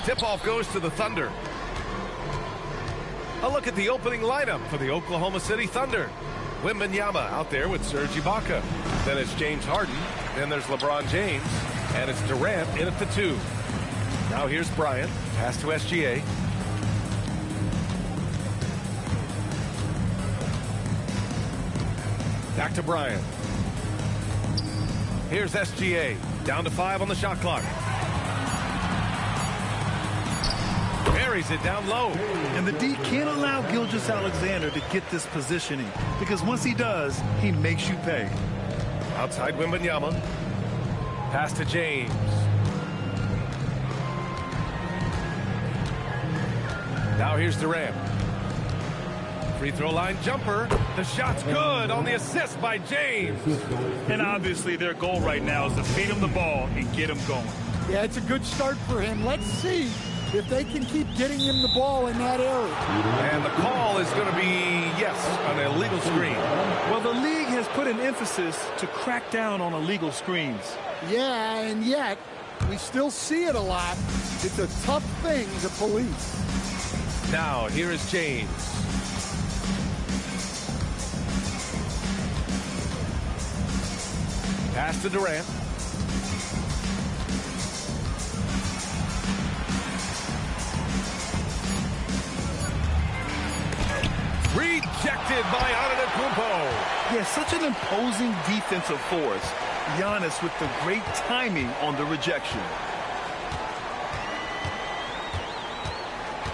Tip-off goes to the Thunder. A look at the opening lineup for the Oklahoma City Thunder. Wembanyama out there with Serge Ibaka. Then it's James Harden. Then there's LeBron James. And it's Durant in at the 2. Now here's Bryant. Pass to SGA. Back to Bryant. Here's SGA. Down to 5 on the shot clock. Buries it down low. And the D can't allow Gilgeous-Alexander to get this positioning, because once he does, he makes you pay. Outside Wembanyama. Pass to James. Now here's Durant. Free throw line jumper. The shot's good on the assist by James. And obviously their goal right now is to feed him the ball and get him going. Yeah, it's a good start for him. Let's see if they can keep getting him the ball in that area. And the call is going to be, yes, an illegal screen. Well, the league has put an emphasis to crack down on illegal screens. Yeah, and yet we still see it a lot. It's a tough thing to police. Now, here is James. Pass to Durant. Rejected by Antetokounmpo. Yeah, such an imposing defensive force. Giannis with the great timing on the rejection.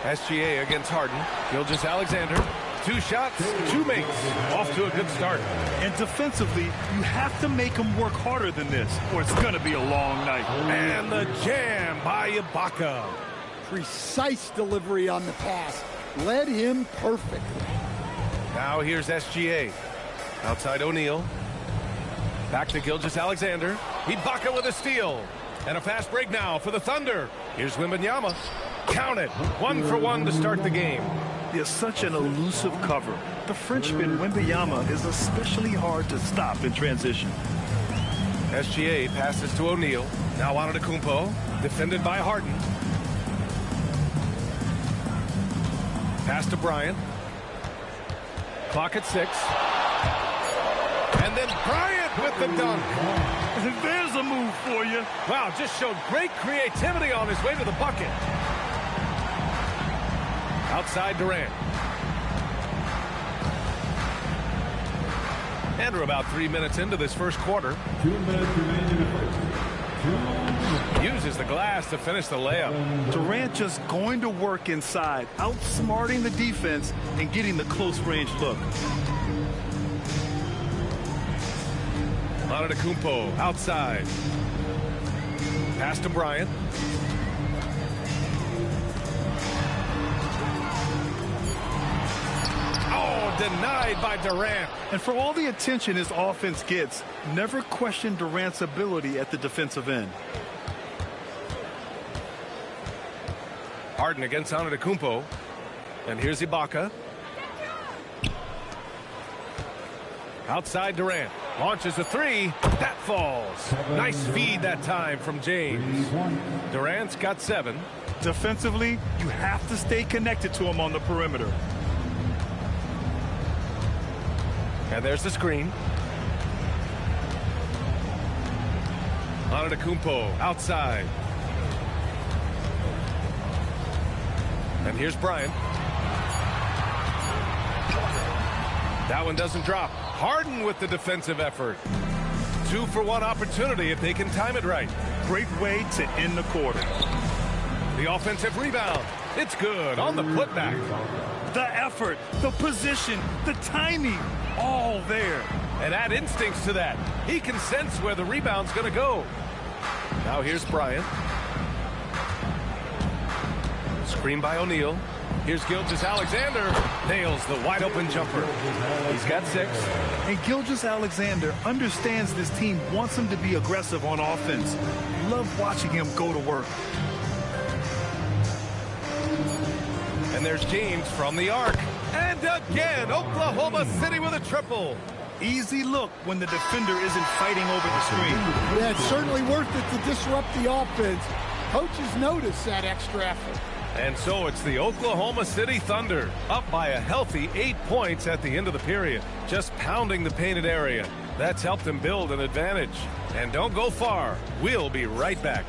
SGA against Harden. Gilgeous-Alexander. 2 shots, 2 makes. Off to a good start. And defensively, you have to make him work harder than this, or it's going to be a long night. And the jam by Ibaka. Precise delivery on the pass. Led him perfectly. Now here's SGA. Outside O'Neal. Back to Gilgeous-Alexander. Ibaka with a steal. And a fast break now for the Thunder. Here's Wembanyama. Count it. 1 for 1 to start the game. Is such an elusive cover. The Frenchman Wembanyama is especially hard to stop in transition. SGA passes to O'Neal. Now Antetokounmpo, defended by Harden. Pass to Bryant. Clock at 6. And then Bryant with the dunk. There's a move for you. Wow, just showed great creativity on his way to the bucket. Outside Durant. And we're about 3 minutes into this first quarter. 2 minutes remaining in the first. Uses the glass to finish the layup. Durant just going to work inside, outsmarting the defense and getting the close-range look. Antetokounmpo outside. Pass to Bryant. Denied by Durant. And for all the attention his offense gets, never question Durant's ability at the defensive end. Harden against Antetokounmpo. And here's Ibaka. Outside Durant. Launches a 3. That falls. Nice feed that time from James. Durant's got 7. Defensively, you have to stay connected to him on the perimeter. And there's the screen. Antetokounmpo outside. And here's Bryant. That one doesn't drop. Harden with the defensive effort. 2 for 1 opportunity if they can time it right. Great way to end the quarter. The offensive rebound. It's good on the putback. The effort, the position, the timing, all there. And add instincts to that. He can sense where the rebound's going to go. Now here's Bryant. Screen by O'Neal. Here's Gilgeous-Alexander. Nails the wide open jumper. He's got 6. And Gilgeous-Alexander understands this team wants him to be aggressive on offense. Love watching him go to work. And there's James from the arc. And again, Oklahoma City with a triple. Easy look when the defender isn't fighting over the screen. Yeah, it's certainly worth it to disrupt the offense. coaches notice that extra effort. And so it's the Oklahoma City Thunder up by a healthy 8 points at the end of the period, just pounding the painted area. That's helped them build an advantage. And don't go far. We'll be right back.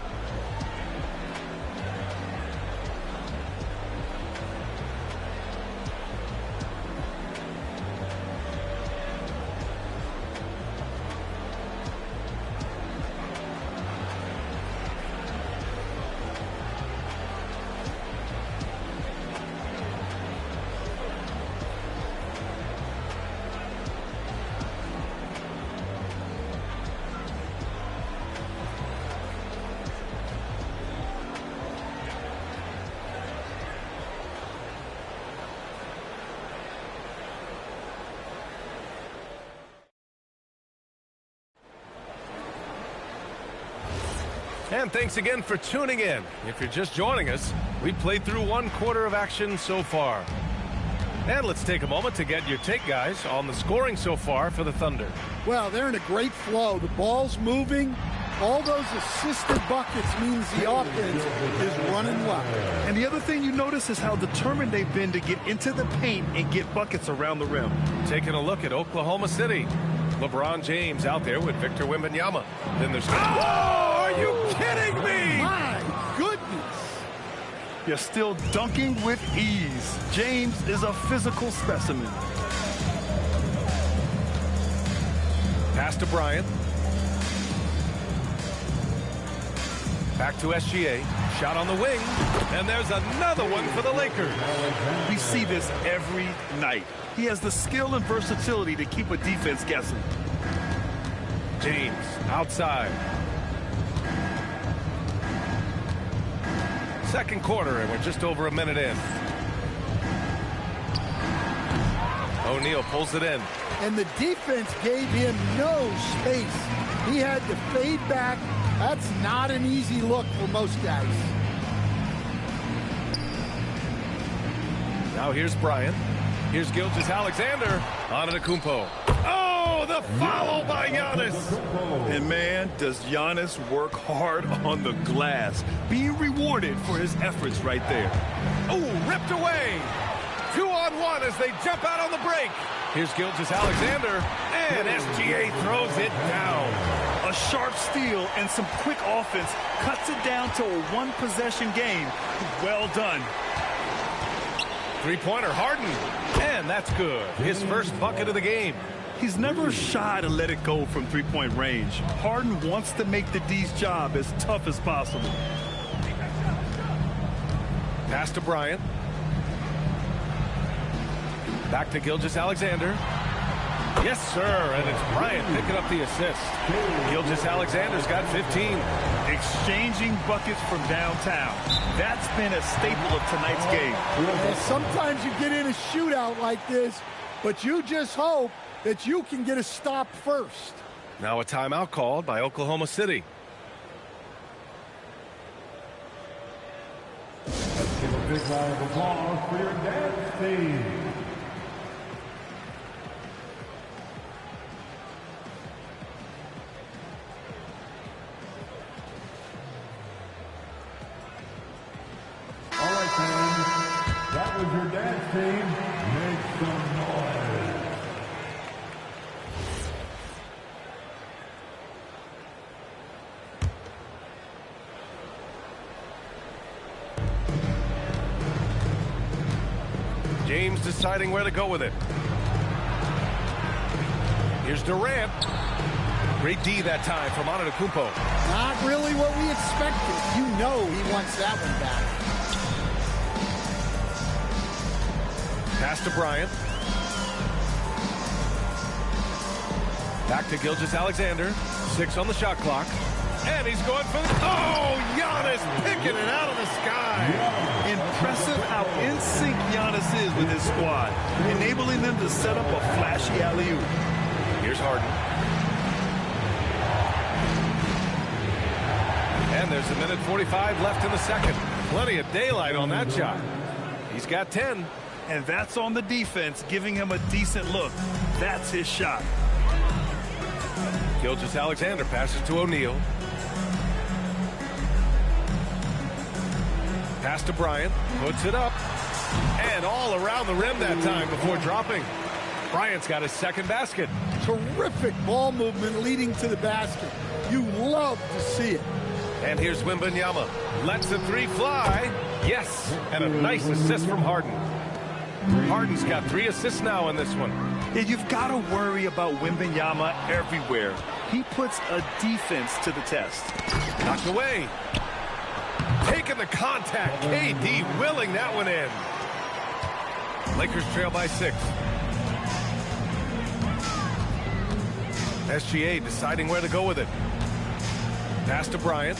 And thanks again for tuning in. If you're just joining us, we've played through 1/4 of action so far. And let's take a moment to get your take, guys, on the scoring so far for the Thunder. Well, they're in a great flow. The ball's moving. All those assisted buckets means the offense is running well. And the other thing you notice is how determined they've been to get into the paint and get buckets around the rim. Taking a look at Oklahoma City. LeBron James out there with Victor Wembanyama. Then there's... Oh, are you kidding me? My goodness. You're still dunking with ease. James is a physical specimen. Pass to Bryant. Back to SGA. Shot on the wing. And there's another one for the Lakers. We see this every night. He has the skill and versatility to keep a defense guessing. James outside. Second quarter, and we're just over a minute in. O'Neal pulls it in. And the defense gave him no space. He had to fade back. That's not an easy look for most guys. Now here's Bryant. Here's Gilgeous-Alexander on Antetokounmpo. Oh, the follow by Giannis. And man, does Giannis work hard on the glass. Being rewarded for his efforts right there. Oh, ripped away. 2-on-1 as they jump out on the break. Here's Gilgeous-Alexander, and SGA throws it down. A sharp steal and some quick offense cuts it down to a one-possession game. Well done. Three-pointer, Harden, and that's good. His first bucket of the game. He's never shy to let it go from three-point range. Harden wants to make the D's job as tough as possible. Pass to Bryant. Back to Gilgeous-Alexander. Yes, sir, and it's Bryant picking up the assist. Gilgeous-Alexander's got 15. Exchanging buckets from downtown. That's been a staple of tonight's game. And sometimes you get in a shootout like this, but you just hope that you can get a stop first. Now a timeout called by Oklahoma City. Let's give a big round of applause for your dance team. All right, fans, that was your dance team. Make some noise. James deciding where to go with it. Here's Durant. Great D that time from Antetokounmpo. Not really what we expected. You know he wants that one back. Pass to Bryant. Back to Gilgeous-Alexander. 6 on the shot clock. And he's going for the... Oh, Giannis picking it out of the sky. Impressive how in sync Giannis is with his squad, enabling them to set up a flashy alley-oop. Here's Harden. And there's a minute 45 left in the second. Plenty of daylight on that shot. He's got 10. And that's on the defense, giving him a decent look. That's his shot. Gilgeous-Alexander passes to O'Neal. Pass to Bryant. Puts it up. And all around the rim that time before dropping. Bryant's got his second basket. Terrific ball movement leading to the basket. You love to see it. And here's Wembanyama. Lets the three fly. Yes. And a nice assist from Harden. Harden's got 3 assists now in this one. Yeah, you've got to worry about Wembanyama everywhere. He puts a defense to the test. Knocked away. Taking the contact. KD willing that one in. Lakers trail by 6. SGA deciding where to go with it. Pass to Bryant.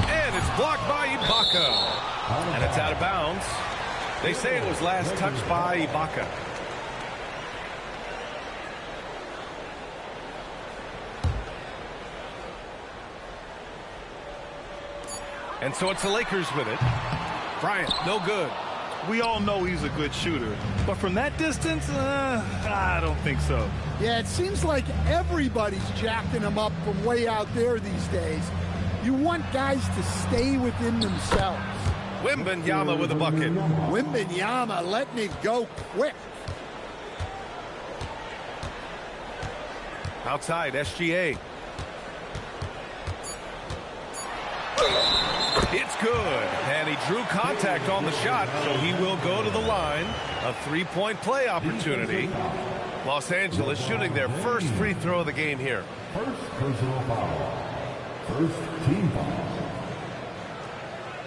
And it's blocked by Ibaka. And it's out of bounds. They say it was last touched by Ibaka. And so it's the Lakers with it. Bryant, no good. We all know he's a good shooter, but from that distance, I don't think so. Yeah, it seems like everybody's jacking him up from way out there these days. You want guys to stay within themselves. Wembanyama with a bucket. Wembanyama letting it go quick. Outside, SGA. It's good. And he drew contact on the shot, so he will go to the line. A three-point play opportunity. Los Angeles shooting their first free throw of the game here. First personal foul. First team foul.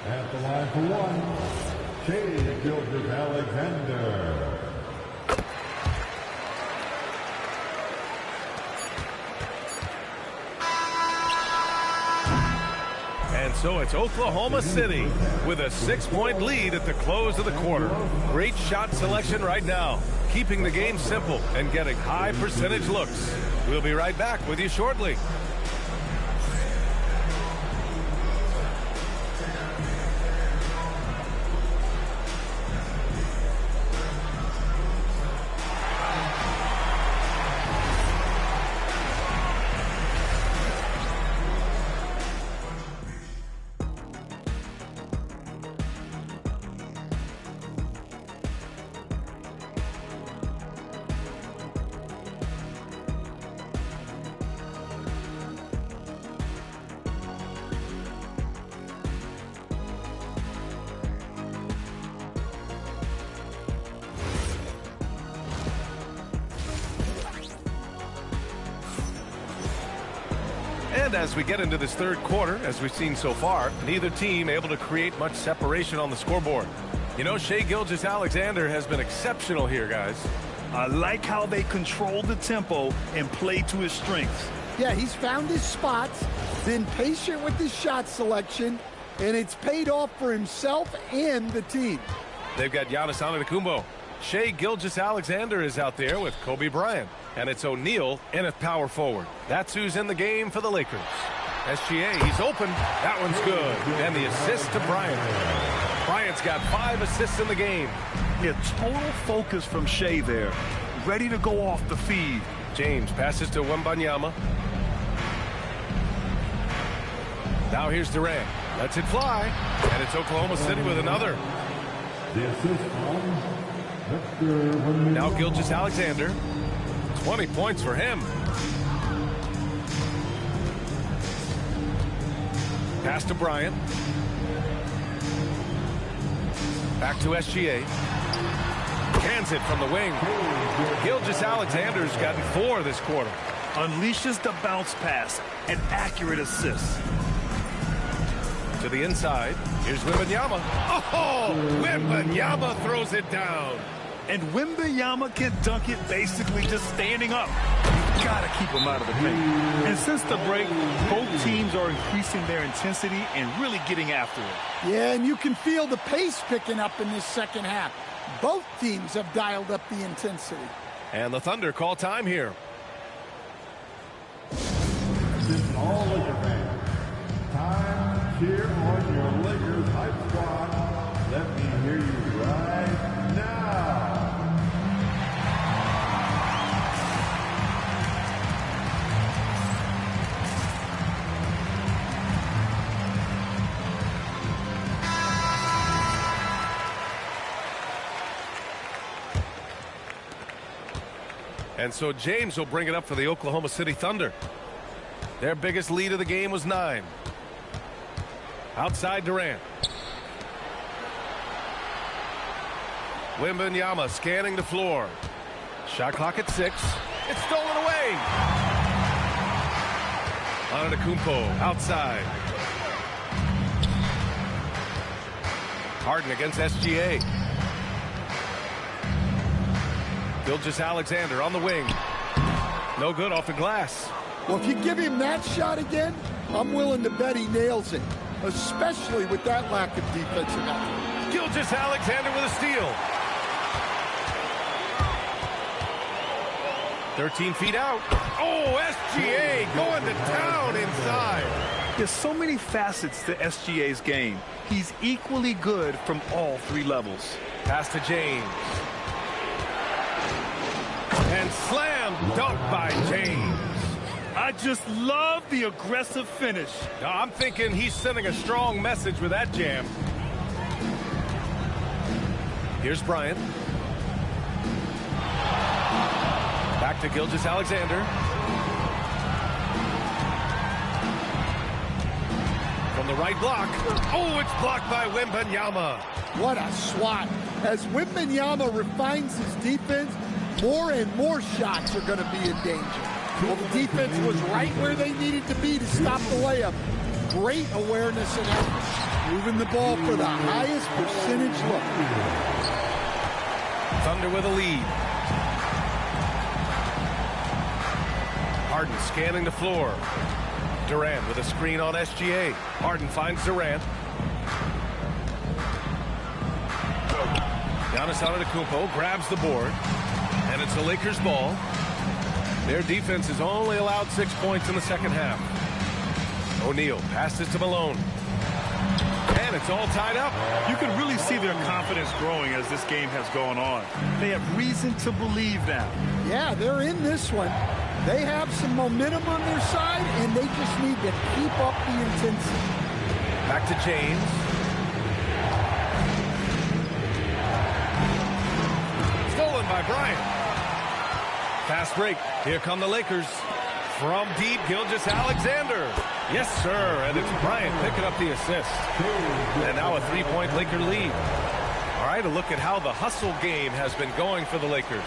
At the line for one, Shai Gilgeous-Alexander. And so it's Oklahoma City with a 6-point lead at the close of the quarter. Great shot selection right now, keeping the game simple and getting high percentage looks. We'll be right back with you shortly. And as we get into this third quarter, as we've seen so far, neither team able to create much separation on the scoreboard. You know, Shai Gilgeous-Alexander has been exceptional here, guys. I like how they control the tempo and play to his strengths. Yeah, he's found his spots, been patient with his shot selection, and it's paid off for himself and the team. They've got Giannis Antetokounmpo. Shai Gilgeous-Alexander is out there with Kobe Bryant. And it's O'Neal in at power forward. That's who's in the game for the Lakers. SGA, he's open. That one's good. And the assist to Bryant. Bryant's got 5 assists in the game. Yeah, total focus from Shai there. Ready to go off the feed. James passes to Wembanyama. Now here's Durant. Lets it fly. And it's Oklahoma City with another. The assist from Victor Wembanyama. Now Gilgeous-Alexander. 20 points for him. Pass to Bryant. Back to SGA. Cans it from the wing. Gilgeous-Alexander's gotten 4 this quarter. Unleashes the bounce pass. An accurate assist. To the inside. Here's Wembanyama. Oh! Wembanyama throws it down. And Wembanyama can dunk it basically just standing up. You've got to keep him out of the paint. And since the break, both teams are increasing their intensity and really getting after it. Yeah, and you can feel the pace picking up in this second half. Both teams have dialed up the intensity. And the Thunder call time here. This all Laker fans. Time to cheer on your Lakers hype squad. Let me hear you right now. And so James will bring it up for the Oklahoma City Thunder. Their biggest lead of the game was 9. Outside Durant. Wembanyama scanning the floor. Shot clock at 6. It's stolen away. Antetokounmpo outside. Harden against SGA. Gilgeous-Alexander on the wing. No good off the glass. Well, if you give him that shot again, I'm willing to bet he nails it, especially with that lack of defensive effort. Gilgeous-Alexander with a steal. 13 feet out. Oh, SGA going to town inside. There's so many facets to SGA's game. He's equally good from all 3 levels. Pass to James. And slam dunk by James. I just love the aggressive finish. Now, I'm thinking he's sending a strong message with that jam. Here's Bryant. Back to Gilgeous-Alexander. From the right block. Oh, it's blocked by Wembanyama. What a swat. As Wembanyama refines his defense, more and more shots are going to be in danger. Well, the defense was right where they needed to be to stop the layup. Great awareness and effort. Moving the ball for the highest percentage look. Thunder with a lead. Harden scanning the floor. Durant with a screen on SGA. Harden finds Durant. Giannis Antetokounmpo grabs the board. And it's the Lakers' ball. Their defense has only allowed 6 points in the second half. O'Neal passes to Malone. And it's all tied up. You can really see their confidence growing as this game has gone on. They have reason to believe now. Yeah, they're in this one. They have some momentum on their side, and they just need to keep up the intensity. Back to James. Stolen by Bryant. Fast break. Here come the Lakers. From deep, Gilgeous-Alexander. Yes, sir. And it's Bryant picking up the assist. And now a 3-point Laker lead. All right, a look at how the hustle game has been going for the Lakers.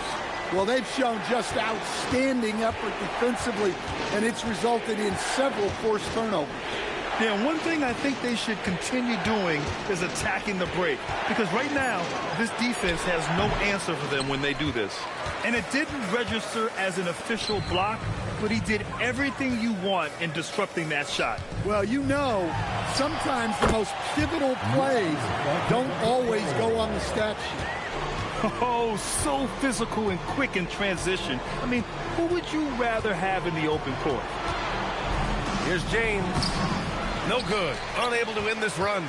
Well, they've shown just outstanding effort defensively, and it's resulted in several forced turnovers. Yeah, one thing I think they should continue doing is attacking the break. Because right now, this defense has no answer for them when they do this. And it didn't register as an official block, but he did everything you want in disrupting that shot. Well, you know, sometimes the most pivotal plays don't always go on the stat sheet. Oh, so physical and quick in transition. I mean, who would you rather have in the open court? Here's James. No good. Unable to win this run.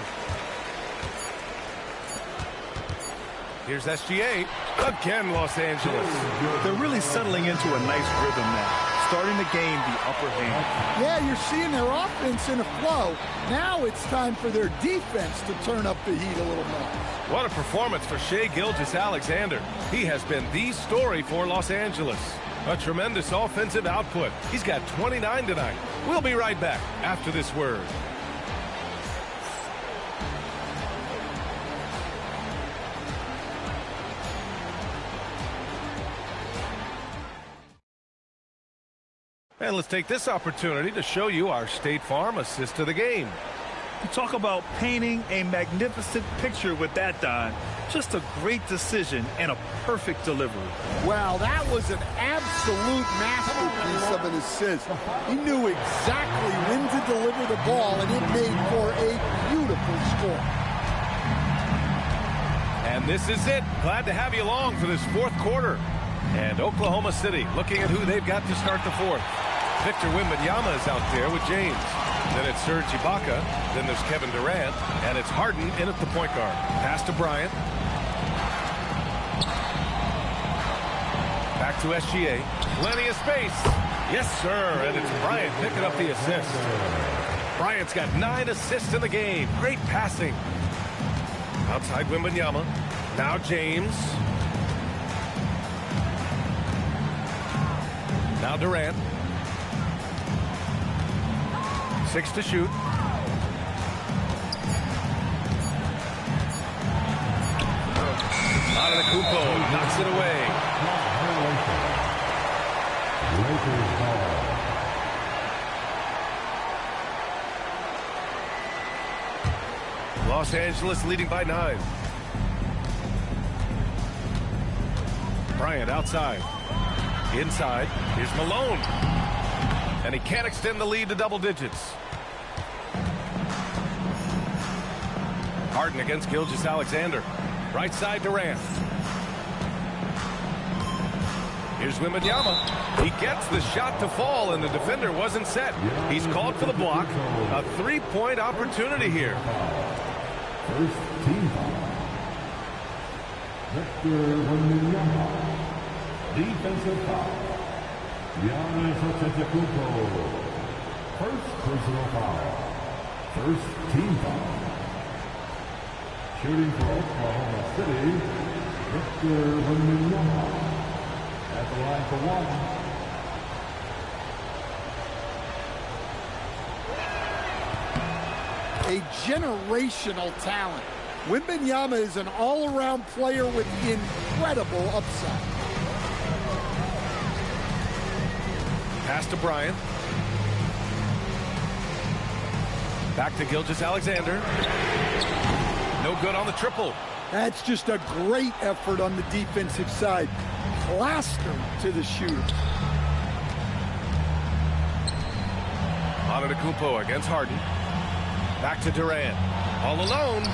Here's SGA. Again, Los Angeles. They're really settling into a nice rhythm now. Starting to gain the upper hand. Yeah, you're seeing their offense in a flow. Now it's time for their defense to turn up the heat a little more. What a performance for Shai Gilgeous-Alexander. He has been the story for Los Angeles. A tremendous offensive output. He's got 29 tonight. We'll be right back after this word. And let's take this opportunity to show you our State Farm assist of the game. You talk about painting a magnificent picture with that, Don. Just a great decision and a perfect delivery. Wow, that was an absolute masterpiece of an assist. He knew exactly when to deliver the ball, and it made for a beautiful score. And this is it. Glad to have you along for this fourth quarter. And Oklahoma City looking at who they've got to start the fourth. Victor Wembanyama is out there with James. Then it's Serge Ibaka. Then there's Kevin Durant. And it's Harden in at the point guard. Pass to Bryant. Back to SGA. Plenty of space. Yes, sir. And it's Bryant picking up the assist. Bryant's got 9 assists in the game. Great passing. Outside Wembanyama. Now James. Now Durant. 6 to shoot. Antetokounmpo knocks it away. Los Angeles leading by 9. Bryant outside. Inside. Here's Malone. And he can't extend the lead to double digits. Harden against Gilgeous-Alexander. Right side Durant. Here's Wembanyama. He gets the shot to fall, and the defender wasn't set. He's called for the block. A three-point opportunity here. First team foul. Victor Wembanyama. Defensive foul. Giannis Antetokounmpo. First personal foul. First team foul. Shooting for Oklahoma City, Victor Wembanyama. At the line for one. A generational talent. Wembanyama is an all-around player with incredible upside. Pass to Bryant. Back to Gilgeous-Alexander. No good on the triple. That's just a great effort on the defensive side. Plaster to the shooter. Antetokounmpo against Harden. Back to Durant. All alone.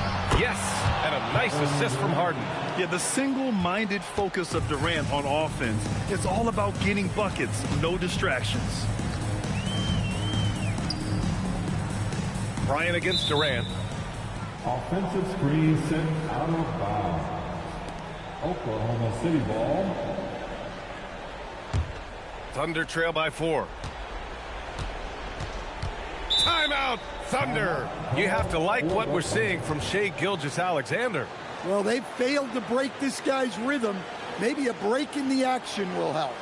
Yes. And a nice assist from Harden. Yeah, the single-minded focus of Durant on offense. It's all about getting buckets, no distractions. Bryant against Durant. Offensive screen sent out of bounds. Oklahoma City ball. Thunder trail by 4. Timeout, Thunder. You have to like what we're seeing from Shai Gilgeous-Alexander. Well, they failed to break this guy's rhythm. Maybe a break in the action will help.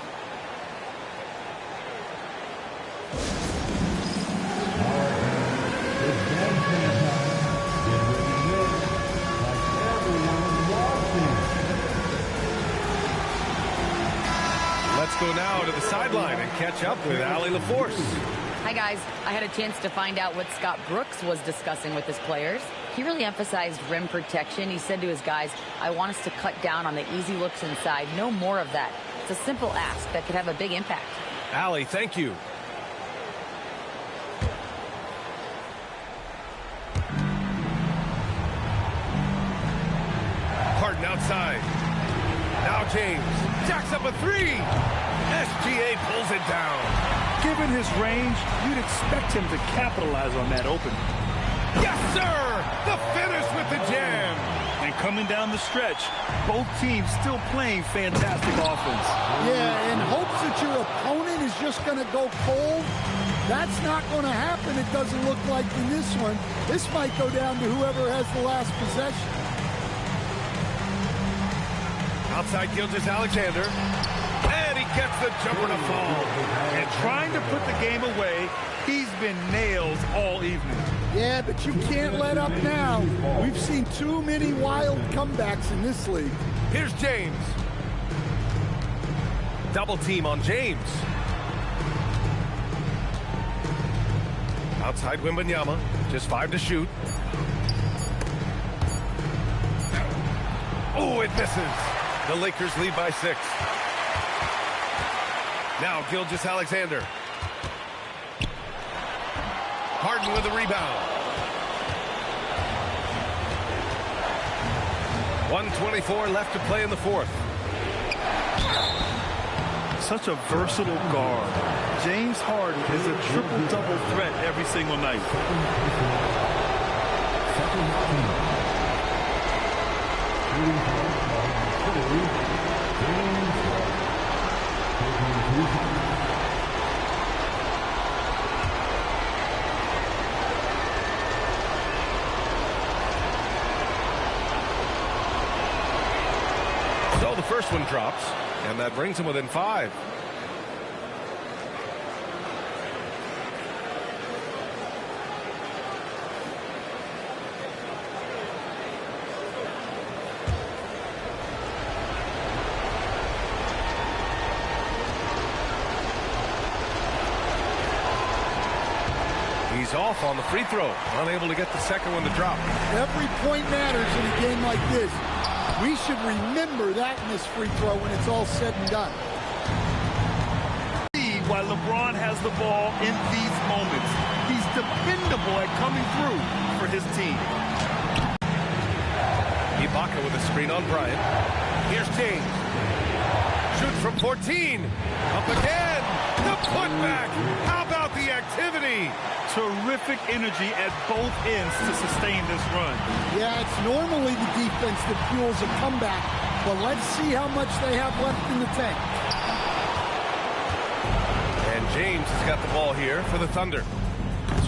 Let's go now to the sideline and catch up with Allie LaForce. Hi, guys. I had a chance to find out what Scott Brooks was discussing with his players. He really emphasized rim protection. He said to his guys, I want us to cut down on the easy looks inside. No more of that. It's a simple ask that could have a big impact. Allie, thank you. Harden outside. Now James jacks up a 3. SGA pulls it down. Given his range, you'd expect him to capitalize on that opening. Yes, sir! The finish with the jam. And coming down the stretch, both teams still playing fantastic offense. Yeah, in hopes that your opponent is just going to go cold. That's not going to happen, it doesn't look like in this one. This might go down to whoever has the last possession. Outside Gilgeous-Alexander. And he gets the jumper to fall. And trying to put the game away, he's been nails all evening. Yeah, but you can't let up now. We've seen too many wild comebacks in this league. Here's James. Double team on James. Outside Wembanyama. Just 5 to shoot. Oh, it misses. The Lakers lead by 6. Now Gilgeous-Alexander. Harden with the rebound. 1:24 left to play in the fourth. Such a versatile guard. James Harden is a triple-double threat every single night. So the first one drops, and that brings him within 5. He's off on the free throw, unable to get the second one to drop. Every point matters in a game like this. We should remember that in this free throw when it's all said and done. Why LeBron has the ball in these moments. He's dependable at coming through for his team. Ibaka with a screen on Bryant. Here's James. Shoots from 14. Up again. The putback. How about the activity? Terrific energy at both ends to sustain this run. Yeah, it's normally the defense that fuels a comeback, but let's see how much they have left in the tank. And James has got the ball here for the Thunder.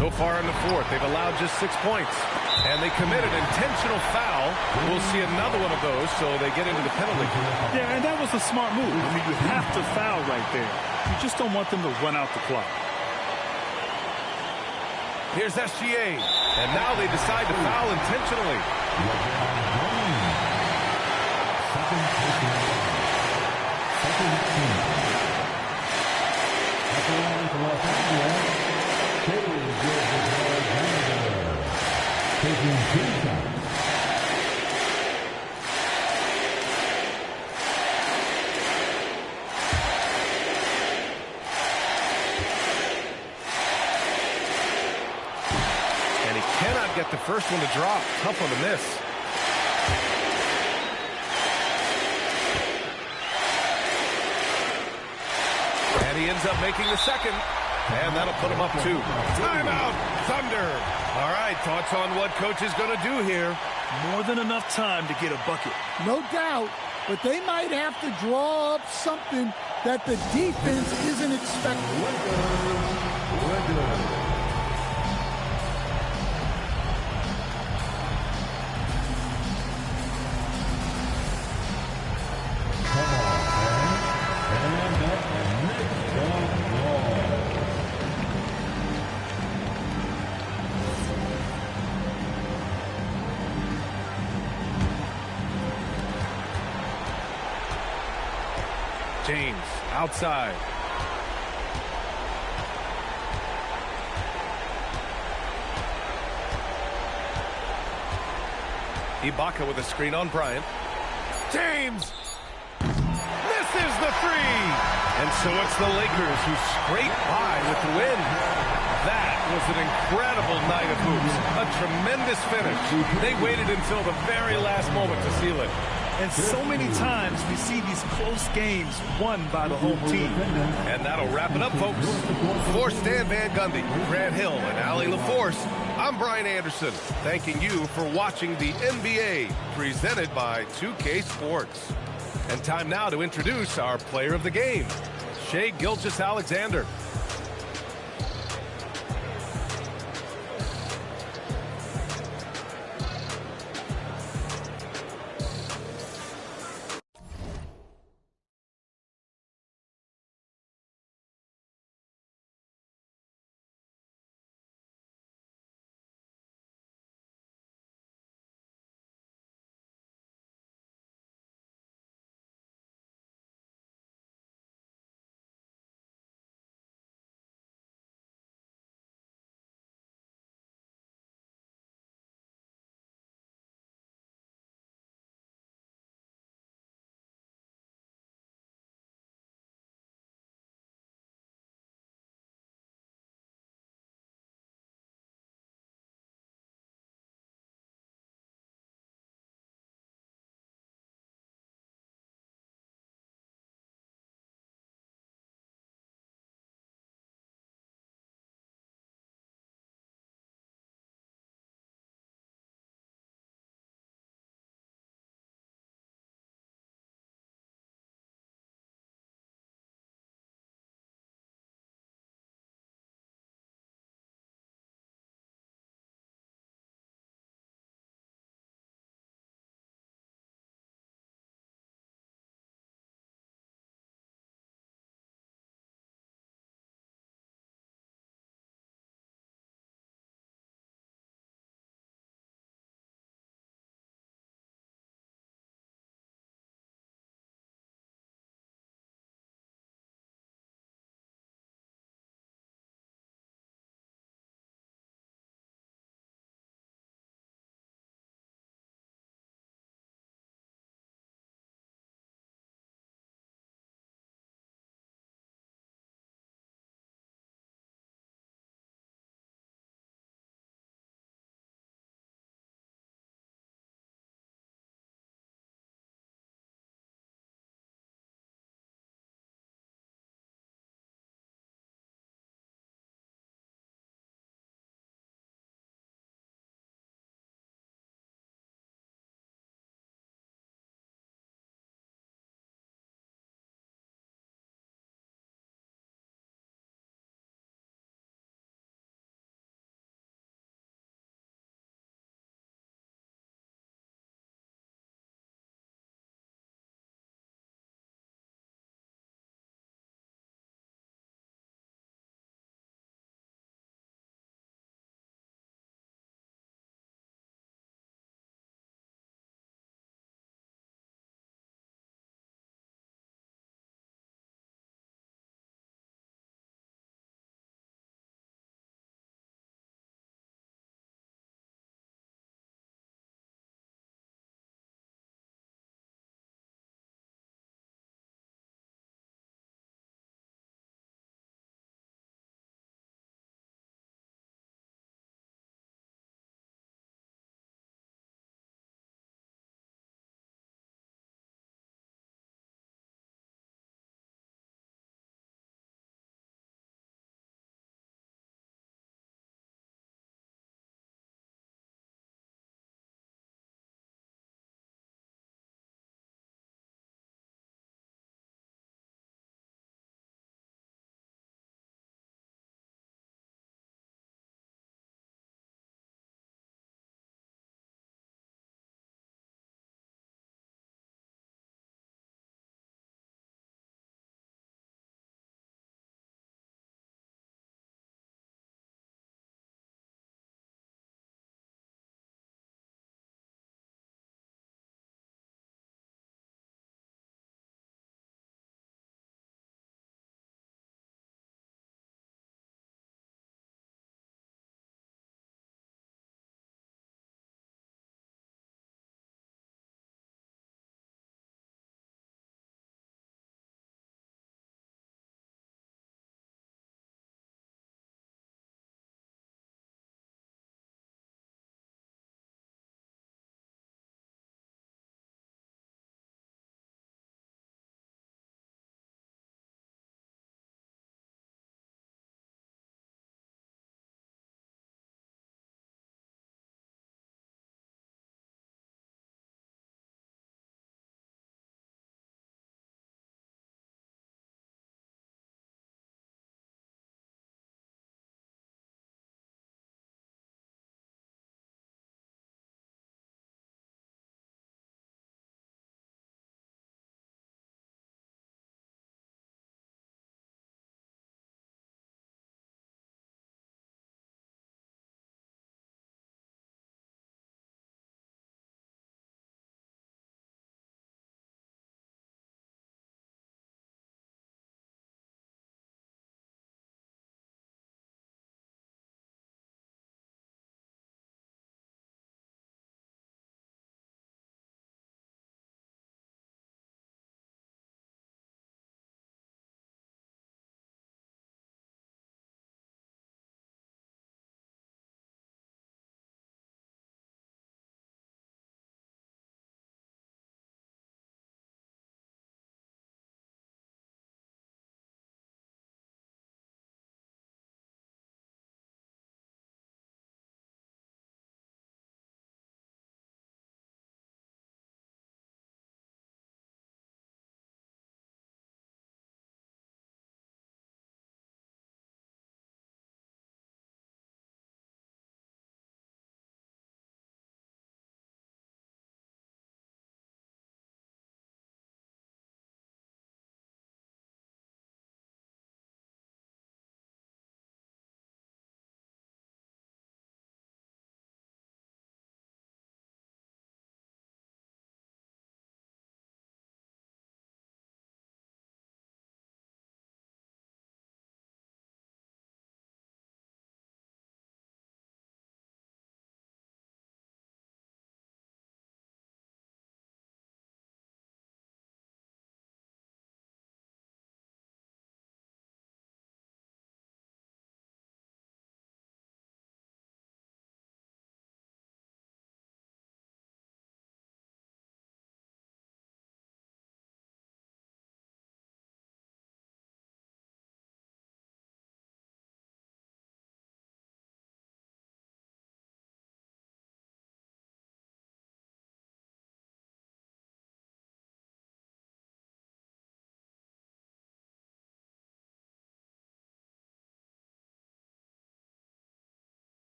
So far in the fourth, they've allowed just 6 points. And they committed intentional foul. We'll see another one of those, so they get into the penalty. Yeah, and that was a smart move. I mean, you have to foul right there. You just don't want them to run out the clock. Here's SGA. And now they decide to foul intentionally. Taking 2 shots. And he cannot get the first one to drop. Tough one to miss. And he ends up making the second. And that'll put him up 2. Timeout, Thunder. All right, thoughts on what coach is going to do here? More than enough time to get a bucket. No doubt, but they might have to draw up something that the defense isn't expecting. James outside. Ibaka with a screen on Bryant. James misses the 3. And so it's the Lakers who scrape by with the win. That was an incredible night of hoops. A tremendous finish. They waited until the very last moment to seal it. And so many times we see these close games won by the home team. And that'll wrap it up, folks. For Stan Van Gundy, Grant Hill, and Allie LaForce, I'm Brian Anderson, thanking you for watching the NBA, presented by 2K Sports. And time now to introduce our player of the game, Shai Gilgeous-Alexander.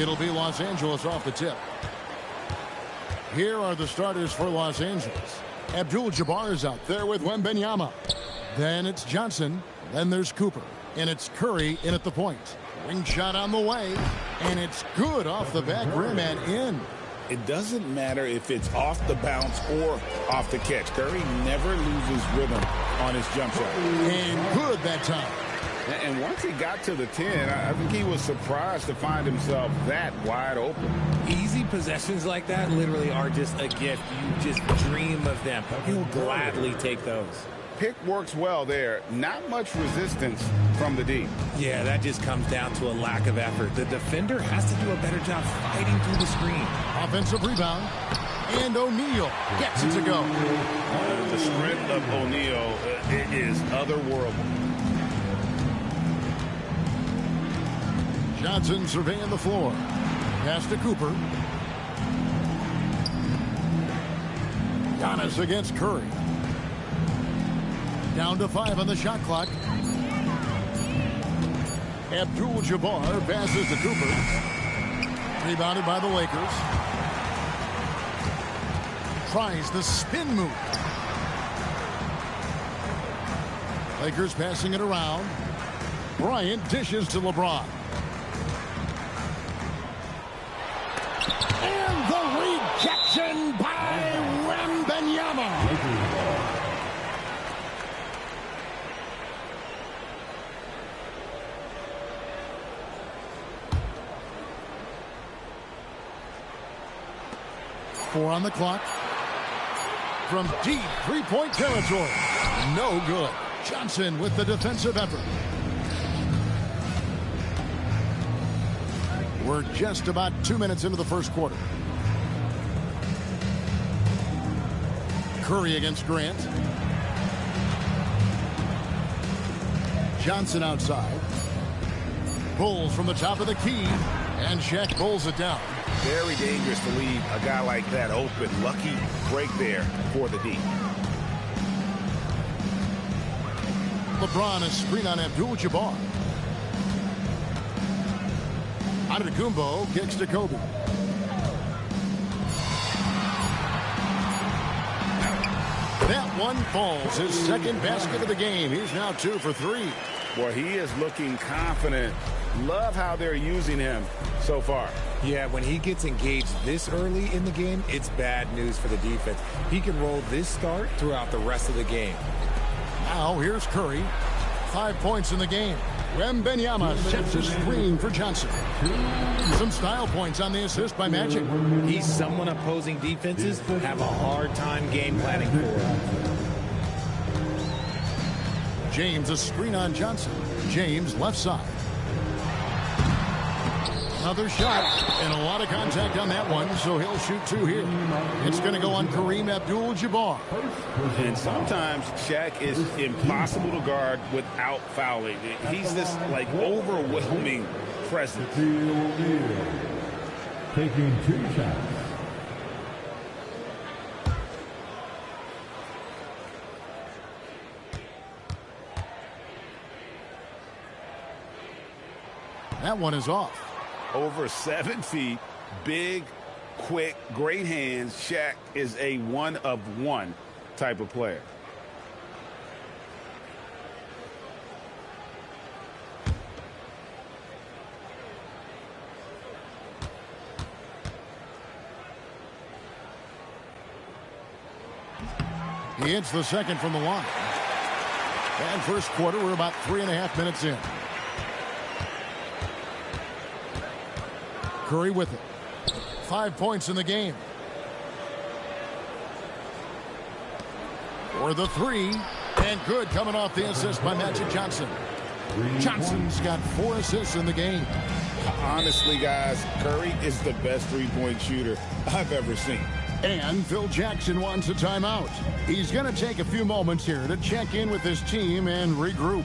It'll be Los Angeles off the tip. Here are the starters for Los Angeles. Abdul-Jabbar is out there with Wembanyama. Then it's Johnson. Then there's Cooper. And it's Curry in at the point. Wing shot on the way. And it's good off the back rim and in. It doesn't matter if it's off the bounce or off the catch. Curry never loses rhythm on his jump shot. And good that time. And once he got to the 10, I think he was surprised to find himself that wide open. Easy possessions like that literally are just a gift. You just dream of them. He'll gladly take those. Pick works well there. Not much resistance from the D. Yeah, that just comes down to a lack of effort. The defender has to do a better job fighting through the screen. Offensive rebound. And O'Neal gets it to go. The strength of O'Neal is otherworldly. Johnson surveying the floor. Pass to Cooper. Giannis against Curry. Down to 5 on the shot clock. Abdul-Jabbar passes to Cooper. Rebounded by the Lakers. Tries the spin move. Lakers passing it around. Bryant dishes to LeBron. And the rejection by Wembanyama. Four on the clock. From deep three-point territory. No good. Johnson with the defensive effort. We're just about 2 minutes into the first quarter. Curry against Grant. Johnson outside. Bulls from the top of the key. And Shaq pulls it down. Very dangerous to leave a guy like that open. Lucky break there for the D. LeBron a screen on Abdul-Jabbar. Antetokounmpo kicks to Kobe. That one falls. His second basket of the game. He's now 2 for 3. Boy, he is looking confident. Love how they're using him so far. Yeah, when he gets engaged this early in the game, it's bad news for the defense. He can roll this start throughout the rest of the game. Now here's Curry. 5 points in the game. Wembanyama sets a screen for Johnson. Some style points on the assist by Magic. He's someone opposing defenses have a hard time game planning for. James a screen on Johnson. James left side. Another shot, and a lot of contact on that one, so he'll shoot 2 here. It's going to go on Kareem Abdul-Jabbar. And sometimes Shaq is impossible to guard without fouling. He's this, like, overwhelming presence. Taking 2 shots. That one is off. Over 7 feet, big, quick, great hands. Shaq is a one-of-one type of player. He hits the second from the line. And first quarter, we're about 3.5 minutes in. Curry with it. 5 points in the game. For the 3. And good coming off the assist by Magic Johnson. Johnson's got 4 assists in the game. Honestly, guys, Curry is the best three-point shooter I've ever seen. And Phil Jackson wants a timeout. He's going to take a few moments here to check in with his team and regroup.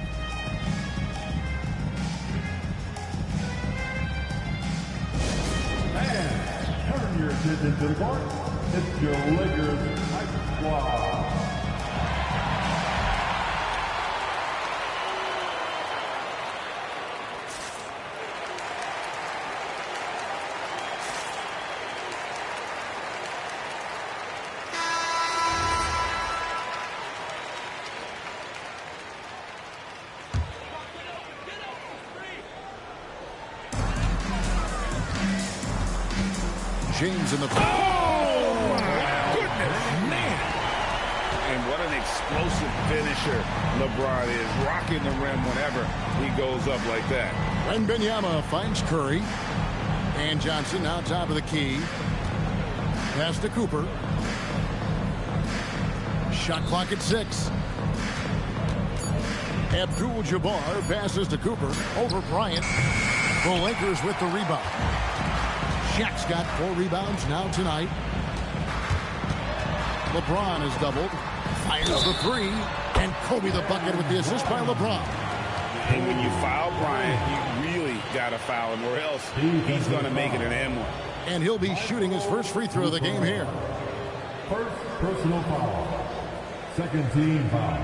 Turn your attention to the court. It's your Lakers Hype Squad. James in the... Oh, my goodness, man. And what an explosive finisher LeBron is, rocking the rim whenever he goes up like that. Wembanyama finds Curry. And Johnson now top of the key. Pass to Cooper. Shot clock at 6. Abdul-Jabbar passes to Cooper over Bryant. The Lakers with the rebound. Shaq's got 4 rebounds now tonight. LeBron is doubled. Fires the 3. And Kobe the bucket with the assist by LeBron. And when you foul Bryant, you really got to foul him, or else he's going to make it an M1. And he'll be shooting his first free throw of the game here. First personal foul. Second team foul.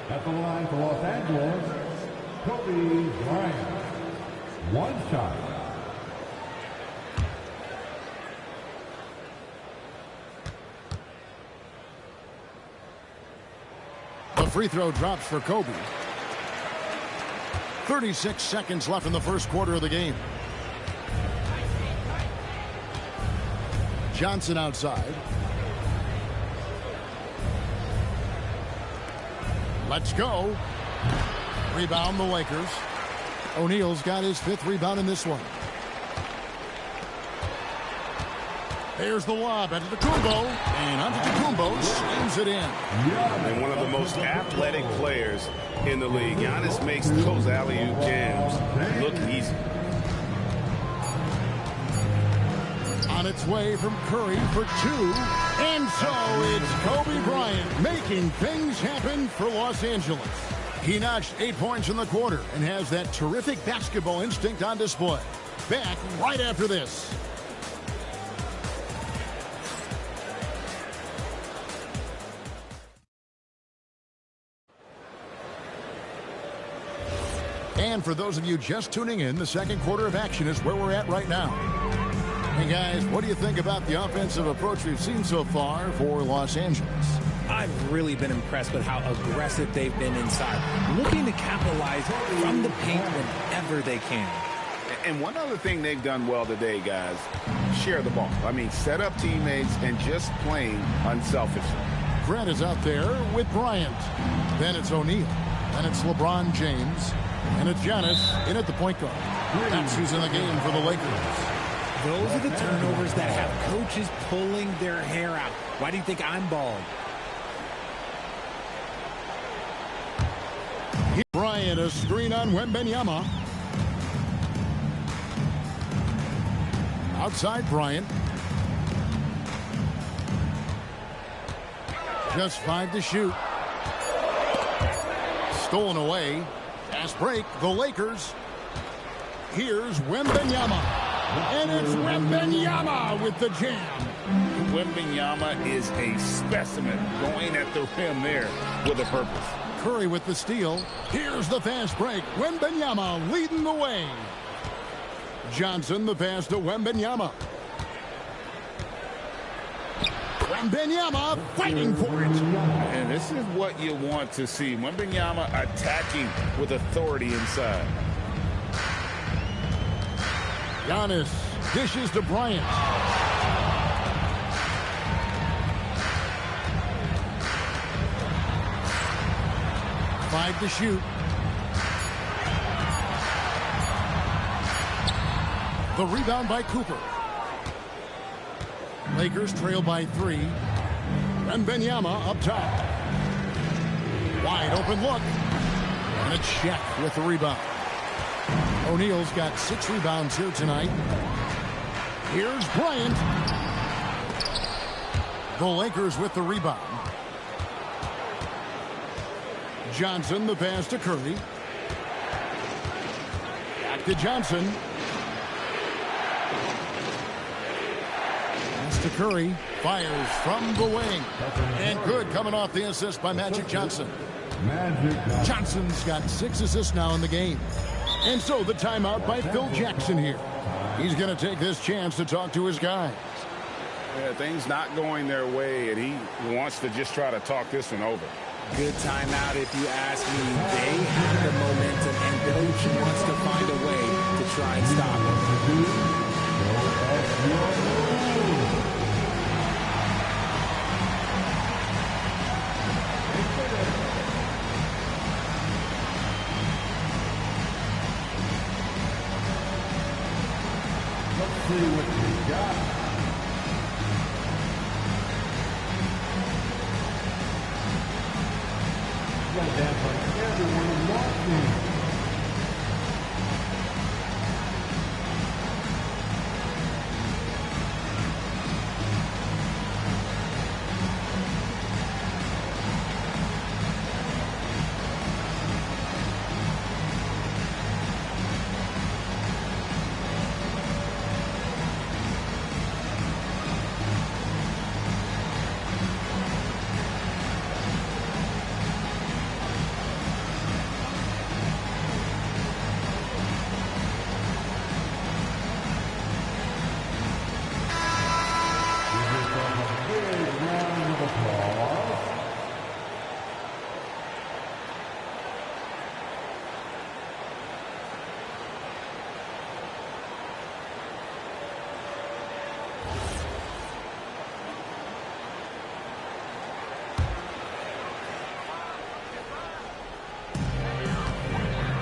At the line for Los Angeles, Kobe Bryant. 1 shot. The free throw drops for Kobe. 36 seconds left in the first quarter of the game. Johnson outside. Let's go. Rebound the Lakers. O'Neal's got his 5th rebound in this one. There's the lob at Antetokounmpo, and Antetokounmpo slams it in. And one of the most athletic players in the league. Giannis makes those alley-oop jams look easy. On its way from Curry for 2. And so it's Kobe Bryant making things happen for Los Angeles. He notched 8 points in the quarter and has that terrific basketball instinct on display. Back right after this. And for those of you just tuning in, the second quarter of action is where we're at right now. Hey guys, what do you think about the offensive approach we've seen so far for Los Angeles? I've really been impressed with how aggressive they've been inside, looking to capitalize from the paint whenever they can. And one other thing they've done well today, guys, share the ball. I mean, set up teammates and just playing unselfishly. Grant is out there with Bryant. Then it's O'Neal. Then it's LeBron James. And it's Giannis in at the point guard. That's who's in the game for the Lakers. Those are the turnovers that have coaches pulling their hair out. Why do you think I'm bald? Bryant, a screen on Wembanyama. Outside Bryant. Just 5 to shoot. Stolen away. Fast break, the Lakers. Here's Wembanyama. And it's Wembanyama with the jam. Wembanyama is a specimen going at the rim there with a purpose. Curry with the steal. Here's the fast break. Wembanyama leading the way. Johnson the pass to Wembanyama. Wembanyama fighting for it. And this is what you want to see. Wembanyama attacking with authority inside. Giannis dishes to Bryant. Five to shoot. The rebound by Cooper. Lakers trail by 3. Wembanyama up top. Wide open look. And it's Shaq with the rebound. O'Neal's got 6 rebounds here tonight. Here's Bryant. The Lakers with the rebound. Johnson the pass to Curry. Back to Johnson. Pass to Curry. Fires from the wing. And good coming off the assist by Magic Johnson. Johnson's got 6 assists now in the game. And so the timeout by Phil Jackson here. He's going to take this chance to talk to his guys. Yeah, things not going their way, and he wants to just try to talk this one over. Good timeout if you ask me. They have the momentum, and coach wants to find a way to try and stop it. Let's see what we got. Got that by everyone watching.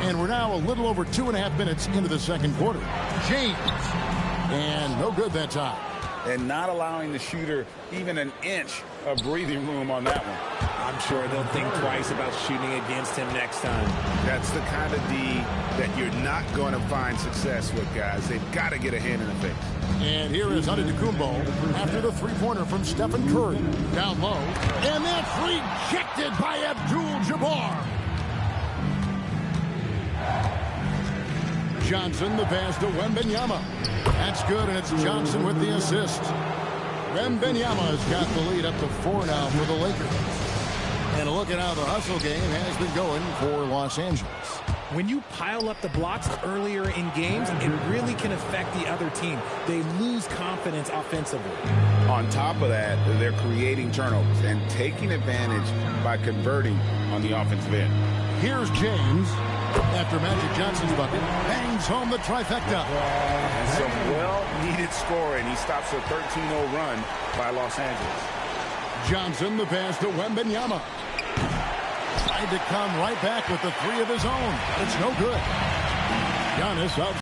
And we're now a little over 2.5 minutes into the second quarter. James. And no good that time. And not allowing the shooter even an inch of breathing room on that one. I'm sure they'll think twice about shooting against him next time. That's the kind of D that you're not going to find success with, guys. They've got to get a hand in the face. And here is Antetokounmpo after the three-pointer from Stephen Curry. Down low. And that's rejected by Abdul-Jabbar. Johnson, the pass to Wembanyama. That's good, and it's Johnson with the assist. Wembanyama has got the lead up to 4 now for the Lakers. And a look at how the hustle game has been going for Los Angeles. When you pile up the blocks earlier in games, it really can affect the other team. They lose confidence offensively. On top of that, they're creating turnovers and taking advantage by converting on the offensive end. Here's James. After Magic Johnson's bucket, bangs home the trifecta. And some well-needed scoring. He stops a 13-0 run by Los Angeles. Johnson, the pass to Wembanyama. Tried to come right back with the three of his own. It's no good. Giannis out.